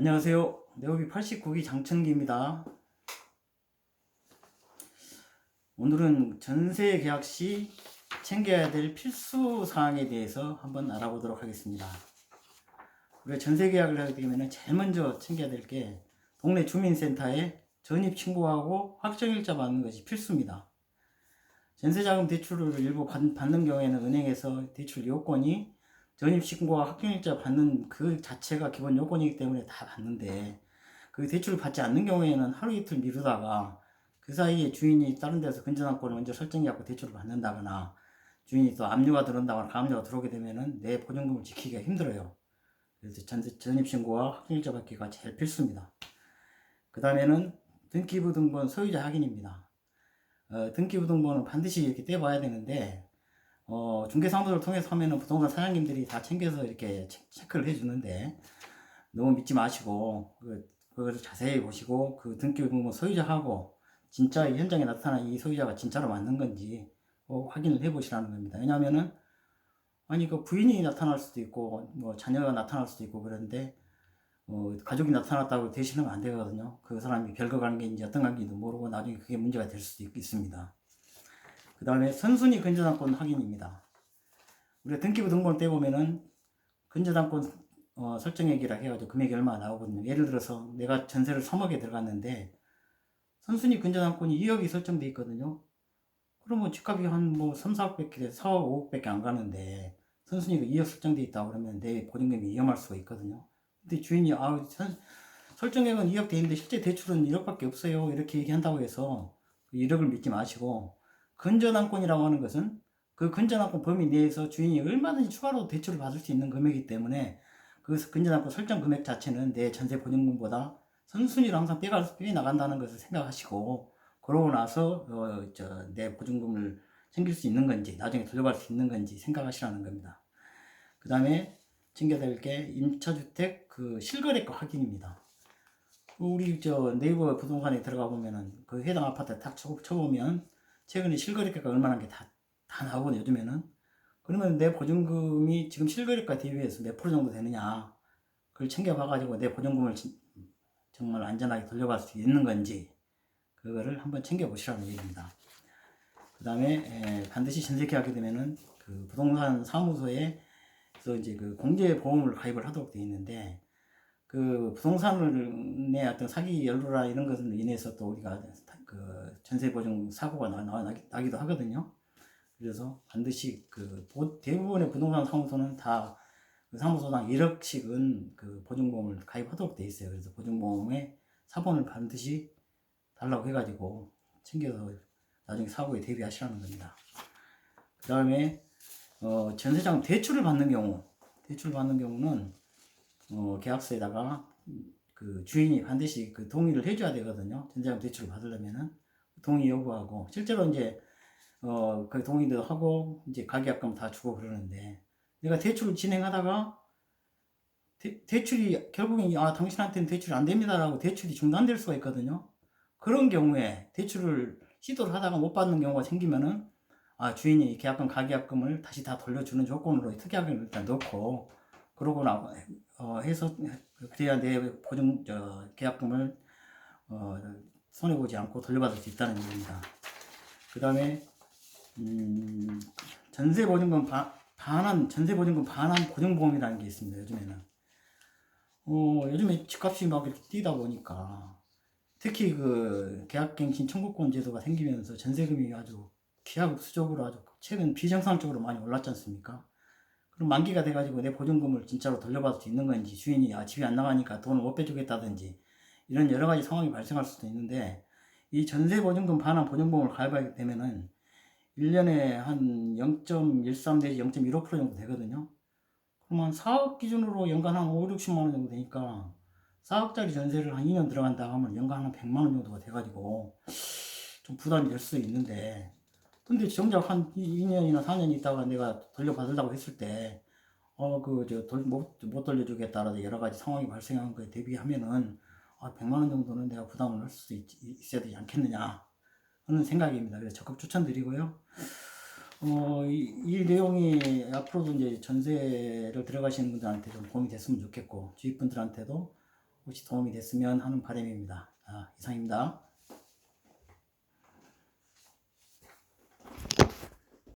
안녕하세요. 네오비 89기 장천기입니다. 오늘은 전세 계약 시 챙겨야 될 필수 사항에 대해서 한번 알아보도록 하겠습니다. 우리가 전세 계약을 하게 되면 제일 먼저 챙겨야 될 게 동네 주민센터에 전입 신고하고 확정일자 받는 것이 필수입니다. 전세자금 대출을 일부 받는 경우에는 은행에서 대출 요건이 전입 신고와 확정일자 받는 그 자체가 기본 요건이기 때문에 다 받는데, 그 대출을 받지 않는 경우에는 하루 이틀 미루다가 그 사이에 주인이 다른 데서 근저당권을 먼저 설정해갖고 대출을 받는다거나, 주인이 또 압류가 들어온다거나 가압류가 들어오게 되면은 내 보증금을 지키기가 힘들어요. 그래서 전입신고와 확정일자 받기가 제일 필수입니다. 그 다음에는 등기부등본 소유자 확인입니다. 등기부등본은 반드시 이렇게 떼봐야 되는데, 중개사무소를 통해서 하면은 부동산 사장님들이 다 챙겨서 이렇게 체크를 해주는데, 너무 믿지 마시고 그걸 자세히 보시고 그 등기부등본 소유자하고 진짜 현장에 나타난 이 소유자가 진짜로 맞는 건지 확인을 해 보시라는 겁니다. 왜냐하면은 아니 그 부인이 나타날 수도 있고 뭐 자녀가 나타날 수도 있고 그런데 가족이 나타났다고 대신하면 안 되거든요. 그 사람이 별거 관계인지 어떤 관계인지도 모르고 나중에 그게 문제가 될 수도 있습니다. 그 다음에 선순위 근저당권 확인입니다. 우리가 등기부 등본을 떼보면은 근저당권 설정액이라 해가지고 금액이 얼마나 나오거든요. 예를 들어서 내가 전세를 3억에 들어갔는데 선순위 근저당권이 2억이 설정돼 있거든요. 그러면 집값이 한 뭐 3, 4억밖에 4억, 5억밖에 안 가는데 선순위가 2억 설정돼 있다 그러면 내 보증금이 위험할 수가 있거든요. 근데 주인이 설정액은 2억 돼 있는데 실제 대출은 1억밖에 없어요, 이렇게 얘기한다고 해서 1억을 믿지 마시고, 근저당권이라고 하는 것은 그 근저당권 범위 내에서 주인이 얼마든지 추가로 대출을 받을 수 있는 금액이기 때문에 그 근저당권 설정 금액 자체는 내 전세 보증금보다 선순위로 항상 빼나간다는 것을 생각하시고, 그러고 나서 내 보증금을 챙길 수 있는 건지 나중에 돌려받을 수 있는 건지 생각하시라는 겁니다. 그 다음에 챙겨야 될 게 임차주택 그 실거래가 확인입니다. 우리 네이버 부동산에 들어가 보면은 그 해당 아파트 딱 쳐보면 최근에 실거래가가 얼마나 게 다 나오거든요, 요즘에는. 그러면 내 보증금이 지금 실거래가 대비해서 몇 프로 정도 되느냐, 그걸 챙겨봐가지고 내 보증금을 정말 안전하게 돌려받을 수 있는 건지 그거를 한번 챙겨보시라는 얘기입니다. 그 다음에 반드시 전세 계약하게 되면은 그 부동산 사무소에서 이제 그 공제보험을 가입을 하도록 되어 있는데, 그 부동산의 어떤 사기 연루나 이런 것으로 인해서 또 우리가 그 전세 보증 사고가 나기도 하거든요. 그래서 반드시 그 대부분의 부동산 사무소는 다 그 사무소당 1억씩은 그 보증보험을 가입하도록 돼 있어요. 그래서 보증보험에 사본을 반드시 달라고 해가지고 챙겨서 나중에 사고에 대비하시라는 겁니다. 그 다음에 전세자금 대출을 받는 경우는 계약서에다가 그 주인이 반드시 그 동의를 해줘야 되거든요. 전세자금 대출을 받으려면은 동의 여부하고, 실제로 이제 그 동의도 하고 이제 가계약금 다 주고 그러는데, 내가 대출을 진행하다가 대출이 결국엔 당신한테는 대출이 안 됩니다라고 대출이 중단될 수가 있거든요. 그런 경우에 대출을 시도를 하다가 못 받는 경우가 생기면은 주인이 계약금 가계약금을 다시 다 돌려주는 조건으로 특약을 일단 넣고, 그러고 해서 그래야 내 보증 계약금을 손해 보지 않고 돌려받을 수 있다는 얘기입니다. 그 다음에 전세 보증금 반환 보증보험이라는 게 있습니다. 요즘에 집값이 막 이렇게 뛰다 보니까, 특히 그 계약갱신 청구권 제도가 생기면서 전세금이 아주 기하급수적으로 아주 최근 비정상적으로 많이 올랐지 않습니까? 그럼 만기가 돼가지고 내 보증금을 진짜로 돌려받을 수 있는 건지, 주인이 집이 안 나가니까 돈을 못 빼주겠다든지 이런 여러 가지 상황이 발생할 수도 있는데, 이 전세 보증금 반환 보증보험을 가입하게 되면은 1년에 한 0.13 내지 0.15% 정도 되거든요. 그러면 4억 기준으로 연간 한 5, 60만 원 정도 되니까 4억짜리 전세를 한 2년 들어간다 하면 연간 한 100만 원 정도가 돼가지고 좀 부담이 될 수 있는데, 근데 정작 한 2년이나 4년 있다가 내가 돌려받으려고 했을 때 못 돌려주겠다라든지 여러 가지 상황이 발생한 거에 대비하면은 100만 원 정도는 내가 부담을 할 수 있어야 되지 않겠느냐 하는 생각입니다. 그래서 적극 추천드리고요. 이 내용이 앞으로도 이제 전세를 들어가시는 분들한테 좀 도움이 됐으면 좋겠고, 주위 분들한테도 혹시 도움이 됐으면 하는 바람입니다. 이상입니다.